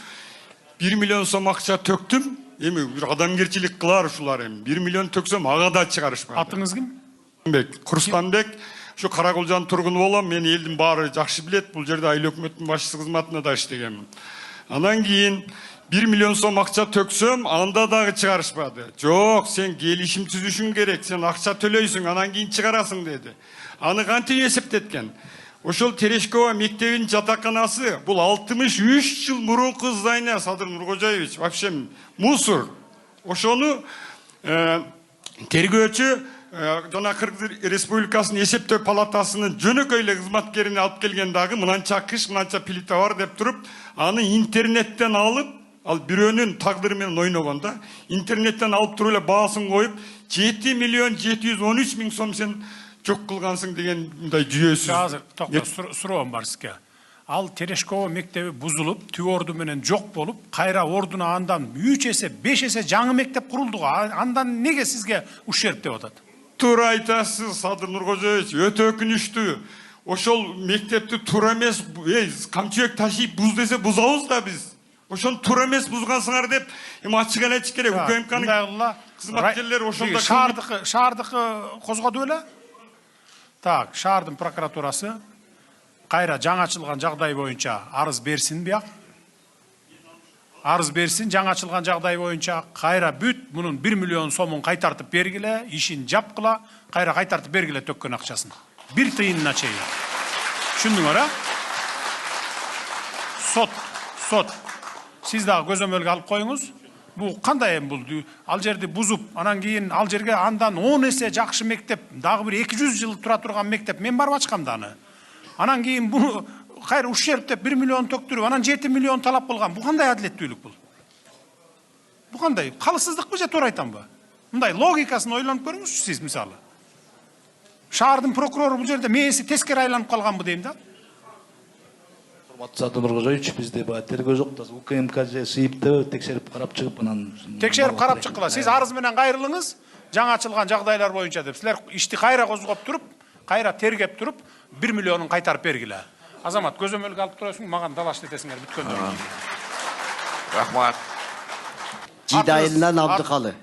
Speaker 20: 1 миллион сом акча төктүм. Эми бир адамгерчилик кылар ушулар эми. 1 миллион төксөм ага да чыгарышмады.
Speaker 1: Атыңыз ким?
Speaker 20: Курстанбек. Şu Каракулжанын тургуну болом. Мен элдин баары жакшы билет. Бул жерде айыл өкмөттүн башчысы кызматында да иштегенмин. Анан кийин 1 миллион сом акча төксөм, анда дагы чыгарышпады. Жок, сен келишим түзүшүң керек, сен акча төлөйсүң, анан кийин чыгарасың деди. Аны кантип эсептеткен? Ошол Терешкова мектебинин жатаканасы бул 63 жыл мурунку здание, Садыр Нуркожоевич, вообще мусор. Ошону тергөөчү жана Кыргыз Республикасынын эсептөө палатасынын жөнөкөй эле кызматкерине алып келген дагы мынанча кыш, мынанча плита бар деп туруп, аны интернеттен алып, ал бирөөнүн тагдыры менен ойногондо, интернеттен алып туруп эле баасын коюп, 7 миллион 713 миң сом сен жок кылгансың деген мындай жүйөсүз.
Speaker 1: Азыр токто суроом бар сизге. Ал Терешкова мектеби бузулуп, түп орду менен жок болуп, кайра ордуна андан 3 эсе, 5 эсе жаңы мектеп курулду. Андан неге сизге ущерб деп атат?
Speaker 20: Туура айтасыз, Садыр Нуркожоевич, өтө өкүнүчтүү. Ошол мектепти туура эмес, камчыбек ташыйп буз десе бузабыз да биз. Ошону туура эмес бузгансыңар деп, эми ачык эле айтыш керек. УКМКнын кызматкерлери ошондо
Speaker 1: шаардыкы козгоду беле? Так, шаардын прокуратурасы кайра жаңы ачылган жагдай боюнча арыз берсин бияк. Арыз берсин, жаңы ачылган жагдай боюнча кайра бүт мунун 1 миллион сомун кайтартып бергиле, ишин жапкыла, кайра кайтартып бергиле төккөн акчасын. 1 тыйынына чейин. Түшүндүңөр, а? Сот. Сиз дагы көзөмөлгө алып коюңуз. Бул кандай эми бул? Ал жерди бузуп, анан кийин ал жерге андан 10 эсе жакшы мектеп, дагы бир 200 жыл тура турган мектеп, мен барып ачкам да аны. Анан кийин буну кайра ущерб деп 1 миллион төктүрүп, анан 7 миллион талап кылган. Бул кандай адилеттүүлүк бул? Бул кандай? Калысыздыкпы же туура айтамбы? Мындай логикасын ойлонуп көрүңүзчү сиз мисалы. Шаардын прокурору бул жерде мээси тескери айланып калганбы дейм да?
Speaker 19: Садыр Нуркожоевич, бизде баа тергөө жок да, УКМК же сыйыпты текшерип карап чыгып анан
Speaker 1: текшерип карап чыккыла. Сиз арыз менен кайрылыңыз, жаңы ачылган жагдайлар боюнча деп. Силер ишти кайра козгоп туруп, кайра тергеп туруп, 1 миллионун кайтарып бергиле. Азамат, көзөмөлгө алып турасың, маган талаш этесиңер бүткөндөн кийин.
Speaker 21: Рахмат. Жидайылынан Абдыкалы.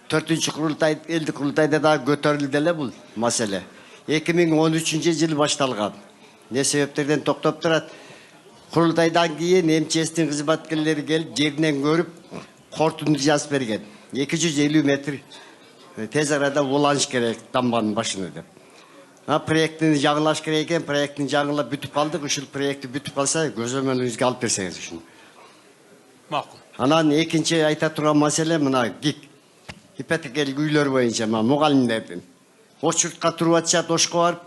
Speaker 21: 4-чү курултай, элдик курултайда да көтөрүлдү эле бул маселе. 2013-жыл башталган. Не себептерден токтоп турат? Курултайдан кийин МЧСтин кызматкерлери келип, жеринен көрүп, кортунду жазып берген. 250 метр тез арада уланыш керек дамбанын башына деп. Проектini жаңылаш керек экен, проектini жаңылап бүтүп калдык. Ушул проекти бүтүп калса, көзөмөлүңүзгө алып берсеңиз ушуну.
Speaker 1: Макул.
Speaker 21: Анан экинчи айта турган маселе мына ипотекалык үйлөр боюнча мугалимдердин очуртка туруп атышат, ошко барып,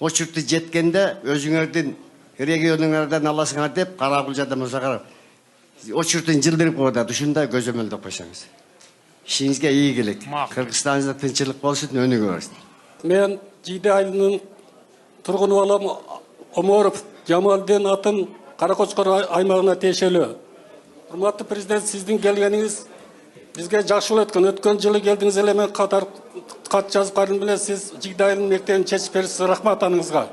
Speaker 21: очурту жеткенде өзүңөрдүн регионуңардан аласыңар деп Каракулжада музакара очуртун жылдырып коюп, ушундай көзөмөлдөп койсоңуз. Ишиңизге ийи келет. Кыргызстанда тынччылык болсун, өнүгө берсин.
Speaker 22: Мен Жиде айылынын тургуну болом, Оморов Жамалдин, атым Каракочкор аймагына тиешелүү. Урматтуу президент, сиздин келгениңиз бизге жакшы болот экен. Өткөн жылы келдиңиз эле, мен катар кат жазып калдым беле, сиз Жиде айылынын мектебин чечип берипсиз, рахмат аныңызга.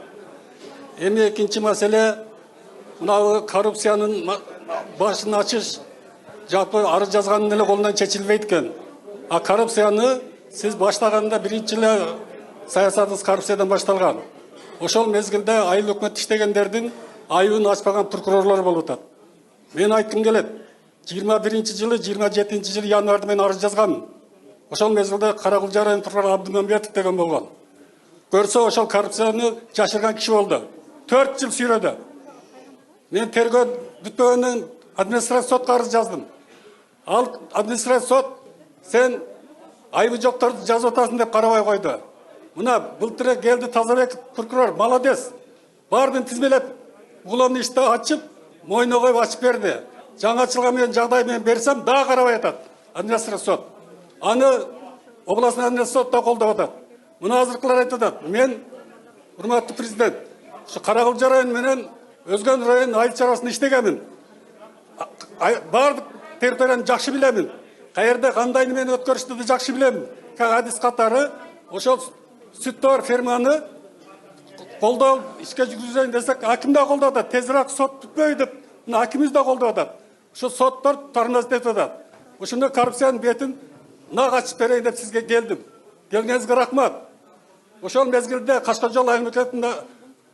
Speaker 22: Эми экинчи маселе, мына коррупциянын башын ачыш, жалпы арыз жазганын эле колунан чечилбейт экен. А коррупцияны сиз баштаганда биринчи эле саясатыңыз коррупциядан башталган. Ошол мезгилде айыл өкмөт иштегендердин айыбын ачпаган прокурорлор болуп атат. Мен айткым келет. 21-жылы, 27-жылы январда мен арыз жазгам. Ошол мезгилде Каракулжа районунун прокурору Абдымамбетов деген болгон. Көрсө ошол коррупцияны жашырган киши болду. 4 жыл сүйрөдү. Мен тергөө бүтпөгөндөн административдик сотко арыз жаздым. Ал административдик сот сен айыбы жокторду жазып атасың деп карабай койду. Мына былтыр келди Тазабек прокурор, молодец. Бардын тизмелеп, уголовный ишти ачып, мойнуна коюп ачып берди. Жаңы ачылган менен жагдай менен берсем, дагы карабай атат административдик сот. Аны областный административдик сот да колдоп атат. Мына азыркылар айтып атат. Мен, урматтуу президент, ушу Каракулжа району менен өзгөн район айыл чарбасында иштегенмин. Бардык территорияны жакшы билемин. Каерде кандай менен өткөрүштү да жакшы билем. Адис катары ошол сүттөр ферманы колдоо ишке жүргүзөйүн десек, аким да колдоду. Тезирээк сот бүтпөй деп мына акимибиз да колдоп атат. Ушу соттор тормоз этип атат. Ушундай коррупциянын бетин нак ачып берейин деп сизге келдим. Келгениңизге рахмат. Ошол мезгилде Кашкаржол аймагында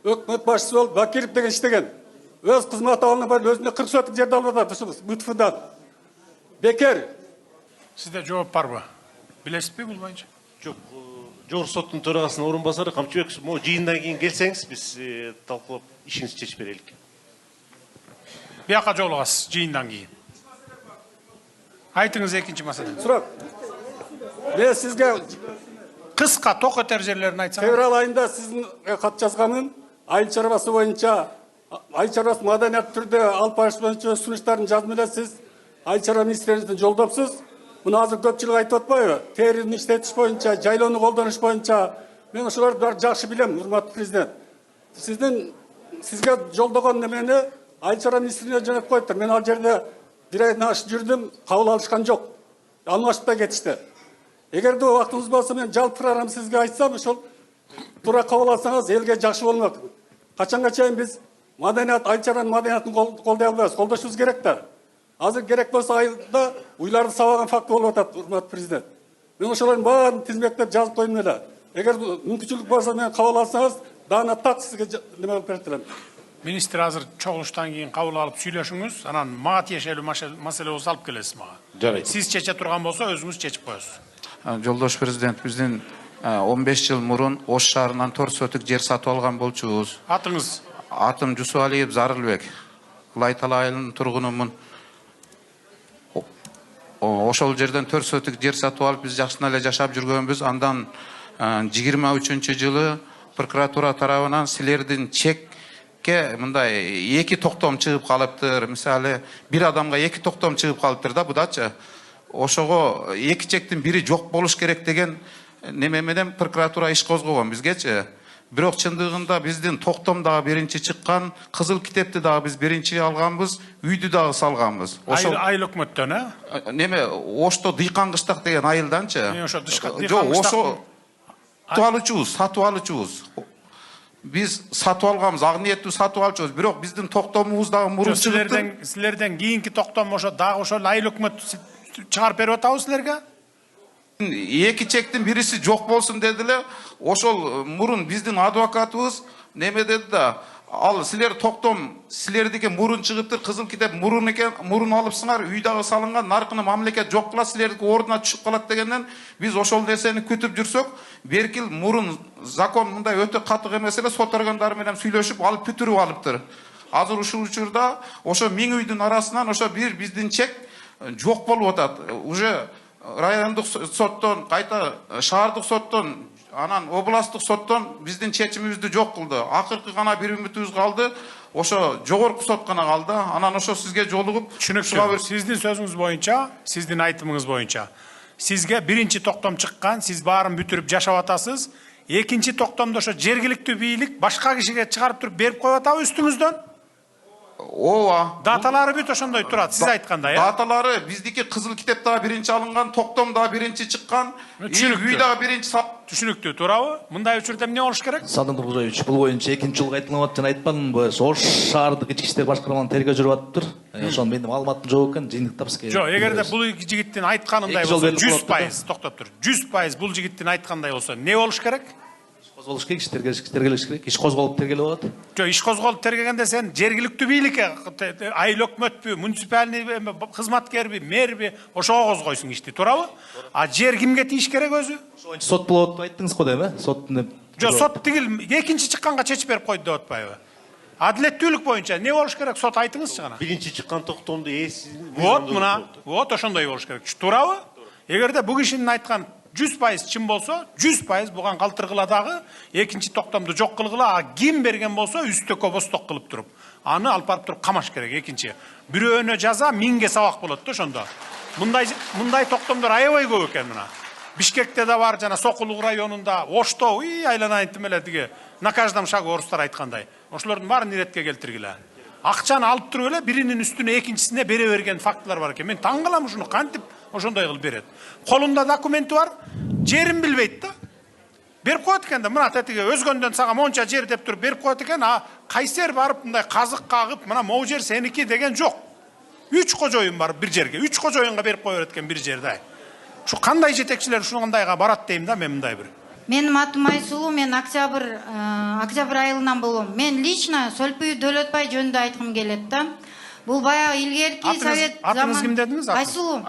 Speaker 22: өкмөт башчысы болуп Бакиров деген иштеген. Өз кызмат абалына барып өзүнө 40 соток жерди алып атат ушул МТФдан. Бекер.
Speaker 1: Сизде жооп барбы? Билесизби бул боюнча?
Speaker 2: Жок, жогорку соттун төрагасынын орун басары Камчыбек, могу жыйындан кийин келсеңиз биз талкуулап ишиңизди чечип берелик.
Speaker 1: Бияка жолугасыз жыйындан кийин. Айтыңыз экинчи маселени.
Speaker 22: Сурак. Мен сизге
Speaker 1: кыска ток өтөр жерлерин айтсаңыз.
Speaker 22: Февраль айында сиздин кат жазганын айыл чарбасы боюнча, айыл чарбасы маданият түрдө алып барыш боюнча сунуштарын жазып эле сиз айыл чарба министрлигине жолдопсуз. Муну азыр көпчүлүк айтып атпайбы? Терини иштетиш боюнча, жайлоону колдонуш боюнча мен ошолорду баарын жакшы билем, урматтуу президент. Сизге жолдогон немени айыл чарба министрлигине жөнөтүп коюптур. Мен ал жерде бир айдан ашык жүрдүм, кабыл алышкан жок. Алмашып да кетишти. Эгерде убактыңыз болсо мен жалпы программа сизге айтсам, ошол туура кабыл алсаңыз элге жакшы болмок. Качанга чейин биз маданият, айыл чарбанын маданиятын колдой албайбыз, колдошубуз керек да. Азыр керек болсо айылда уйларды сабаган факт болуп атат, урматтуу президент. Мен ошолордун баарын тизмектеп жазып койдум эле. Эгер мүмкүнчүлүк болсо мен кабыл алсаңыз, даана так сизге неме кылып берип берем.
Speaker 1: Министр азыр чогулуштан кийин кабыл алып сүйлөшүңүз, анан мага тиешелүү маселе болсо алып келесиз мага.
Speaker 2: Жарайт.
Speaker 1: Сиз чече турган болсо өзүңүз чечип коесуз.
Speaker 4: Жолдош президент, биздин 15 жыл мурун Ош шаарынан 4 соток жер сатып алган болчубуз.
Speaker 1: Атыңыз?
Speaker 4: Атым Жусуалиев Зарылбек. Лайтала айылынын тургунумун. Ошол жерден 4 соток жер сатып алып биз жакшына эле жашап жүргөнбүз. Андан 23-жылы прокуратура тарабынан силердин чекке мындай 2 токтом чыгып калыптыр. Мисалы, бир адамга 2 токтом чыгып калыптыр да будачы. Ошого 2 чектин бири жок болуш керек деген неме менен прокуратура иш козгогон бизгечи. Бирок чындыгында биздин токтом дагы биринчи чыккан, кызыл китепти дагы биз биринчи алганбыз, үйдү дагы салганбыз.
Speaker 1: Айыл өкмөттөн,
Speaker 4: Неме, Ошто Дыйкан кыштак деген айылданчы.
Speaker 1: Ошо Дыйкан
Speaker 4: кыштак. Ошо сатып алуучубуз. Биз сатып алганбыз, ак ниеттүү сатып алчубуз. Бирок биздин токтомубуз дагы мурун чыгыптыр.
Speaker 1: Силерден кийинки токтом ошо дагы ошол айыл өкмөт чыгарып берип атабы силерге?
Speaker 4: 2 чектин бириси жок болсун дедиле. Ошол мурун биздин адвокатыбыз неме деди да, ал силер токтом силердики мурун чыгыптыр, кызыл китеп мурун экен, мурун алыпсыңар, үй дагы салынган, наркыны мамлекет жок кылат, силердики ордуна түшүп калат дегенден биз ошол нерсени күтүп жүрсөк, беркил мурун закон мындай өтө катык эмес эле сот органдары менен сүйлөшүп алып бүтүрүп алыптыр. Азыр ушул учурда ошо 1000 үйдүн арасынан ошо бир биздин чек жок болуп атат. Уже райондук соттон, кайта шаардык соттон, анан областтык соттон биздин чечимибизди жок кылды. Акыркы гана бир үмүтүбүз калды. Ошо жогорку сот гана калды. Анан ошо сизге жолугуп,
Speaker 1: түшүнүктүү. Сиздин сөзүңүз боюнча, сиздин айтымыңыз боюнча, сизге биринчи токтом чыккан, сиз баарын бүтүрүп жашап атасыз. Экинчи токтомдо ошо жергиликтүү бийлик башка кишиге чыгарып туруп берип коюп атабы үстүңүздөн?
Speaker 4: Ооба.
Speaker 1: Даталары бүт ошондой турат, сиз айткандай.
Speaker 4: Даталары биздики кызыл китеп дагы биринчи алынган, токтом дагы биринчи чыккан, үй дагы биринчи.
Speaker 1: Түшүнүктүү, туурабы? Мындай учурда эмне болуш керек?
Speaker 19: Садыр Нуркожоевич, бул боюнча экинчи жолу кайталанып жана айтпадымбы, Ош шаардык ички иштер башкармалыгынан тергөө жүрүп атыптыр. Ошон менин маалыматым жок экен, жыйынтыктап сизге.
Speaker 1: Жок, эгерде бул жигиттин айтканындай болсо 100%, токтоп тур. 100% бул жигиттин айткандай болсо, эмне болуш керек?
Speaker 19: Козголуш керек, тергелиш керек, иш козголуп тергелип атат.
Speaker 1: Жок, иш козголуп тергегенде сен жергиликтүү бийликке, айыл өкмөтпү, муниципальный кызматкерби, мэрби, ошого козгойсуң ишти, туурабы? А жер кимге тийиш керек өзү?
Speaker 19: Ошончо сот болот деп айттыңыз го дейм, Соттун.
Speaker 1: Жок, сот тигил экинчи чыкканга чечип берип койду деп атпайбы? Адилеттүүлүк боюнча эмне болуш керек? Сот айтыңызчы гана.
Speaker 2: Биринчи чыккан токтомду
Speaker 1: Вот мына, вот ошондой болуш керек. Туурабы? Эгерде бул кишинин айткан 100% чын болсо, 100% буган калтыргыла дагы, экинчи токтомду жок кылгыла, а ким берген болсо үстөккө босток кылып туруп. Аны алып барып туруп камаш керек экинчи. Бирөөнө жаза, 1000ге сабак болот да ошондо. Мындай токтомдор аябай көп экен мына. Бишкекте да бар, жана Сокулук районунда, Ошто, айланайын тим эле тиги на каждом шагу орустар айткандай. Ошолордун баарын иретке келтиргиле. Акчаны алып туруп эле биринин үстүнө экинчисине бере берген фактылар бар экен. Мен таң калам ушуну кантип ошондой кылып берет. Колунда документи бар, жерин билбейт да. Берип коет экен да, мына тетиге өзгөндөн сага монча жер деп туруп берип коет экен, а кайсер барып мындай казык кагып, мына могу жер сеники деген жок. 3 кожоюн бар бир жерге, 3 кожоюнга берип кое берет экен бир жерде. Ушу кандай жетекчилер ушундайга барат дейм да, мен мындай бир.
Speaker 5: Менин атым Айсулуу, мен октябрь айылынан болом. Мен лично Сөлпүй Дөлөтбай жөнүндө айткым келет да. Бул баягы илгерки совет
Speaker 1: Атыңыз ким дедиңиз?
Speaker 5: Айсулуу.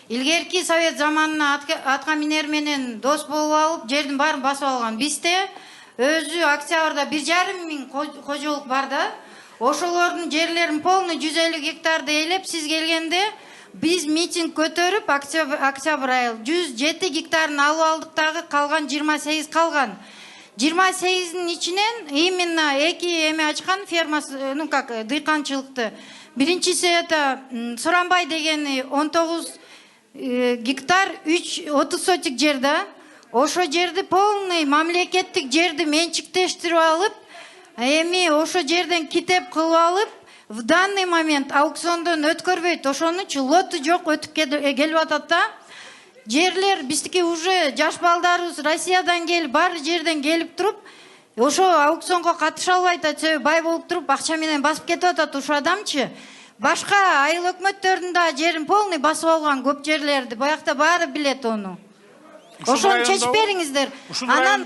Speaker 5: Илгерки совет заманына атка минер менен дос болуп алып, жердин баарын басып алган. Бизде өзү октябрда 1,5 миң кожолук бар да. Ошолордун жерлерин полный 150 гектарды ээлеп, сиз келгенде biz митинг көтөрүп, октябрь айыл 107 гектарын алып алдык дагы, калган 28 калган. 28-ин ичинен именно эки эме ачкан фермасы, ну как, дыйканчылыкты. Биринчиси это Суранбай дегени 19 гектар 30 сотик жер да. Ошо жерди полный мамлекеттик жерди менчиктештирип алып, эми ошо жерден китеп кылып алып, в данный момент аукциондон өткөрбөйт. Ошонун үчүн лоту жок, өтүп келип атат да. Жерлер биздики уже жаш балдарыбыз Россиядан келип, бар жерден келип туруп, ошо аукционго катыша албайт, себеби бай болуп туруп акча менен басып кетип атат ушул адамчы. Башка айыл өкмөттөрдүн да жерин полный басып алган, көп жерлерди. Баякта баары билет ону. Ошону чечип бериңиздер. Анан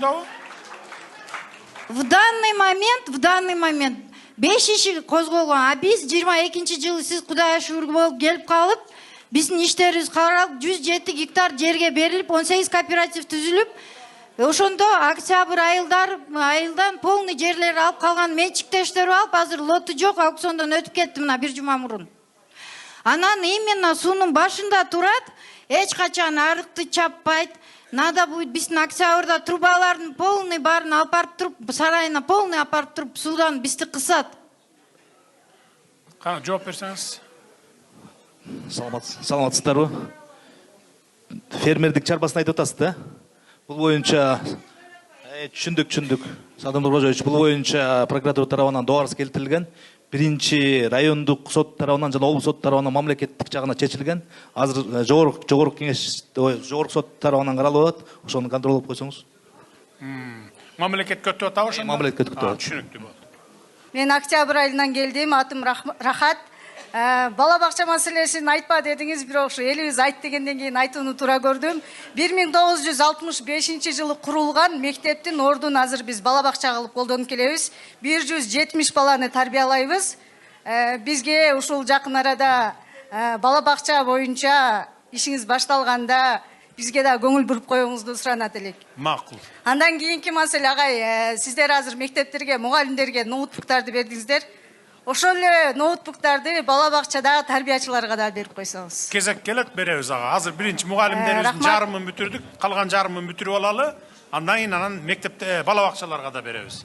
Speaker 5: в данный момент 5 иши козголгон, а биз 22-жылы сиз Кудайга шүгүр болуп келип калып, биздин иштерибиз каралып, 107 гектар жерге берилип, 18 кооператив түзүлүп, ошондо октябрь айылдан полный жерлер алып калган, менчиктештирип алып, азыр лоту жок, аукциондон өтүп кетти мына бир жума мурун. Анан именно суунун башында турат, эч качан арыкты чаппайт. Надо будет биздин октябрда трубалардын полный баарын алып барып туруп, сарайына полный алып барып туруп, суудан бизди кысат.
Speaker 1: Кана жооп берсеңиз.
Speaker 19: Саламатсыздарбы? Фермердик чарбасын айтып атасыз да? Бул боюнча түшүндүк. Садыр Нуркожоевич, бул боюнча прокуратура тарабынан добарс келтирилген. Биринчи райондук сот тарабынан жана облус сот тарабынан мамлекеттик жагына чечилген. Азыр жогорку кеңеш, жогорку сот тарабынан каралып атат. Ошону контролдоп койсоңуз.
Speaker 1: Мамлекет көтүп атабы ошондо?
Speaker 19: Мамлекет көтүп атат.
Speaker 1: Түшүнүктүү болду.
Speaker 6: Мен октябрь айылынан келдим, атым Рахат. Бала бакча маселесин айтпа дедиңиз, бирок ошо элибиз айт дегенден кийин айтууну туура көрдүм. 1965 жылы курулган мектептин ордун азыр биз бала бакча кылып колдонуп келебиз. 170 баланы тарбиялайбыз. Бизге ушул жакын арада бала бакча боюнча ишиңиз башталганда бизге да көңүл буруп коюңузду суранат элек.
Speaker 1: Макул.
Speaker 6: Андан кийинки маселе, агай, сиздер азыр мектептерге, мугалимдерге ноутбуктарды бердиңиздер. Ошол эле ноутбуктарды бала бакчада тарбиячыларга да берип койсоңуз.
Speaker 1: Кезек келет, беребиз ага. Азыр биринчи мугалимдерибиздин жарымын бүтүрдүк, калган жарымын бүтүрүп алалы. Андан кийин мектепте бала бакчаларга да беребиз.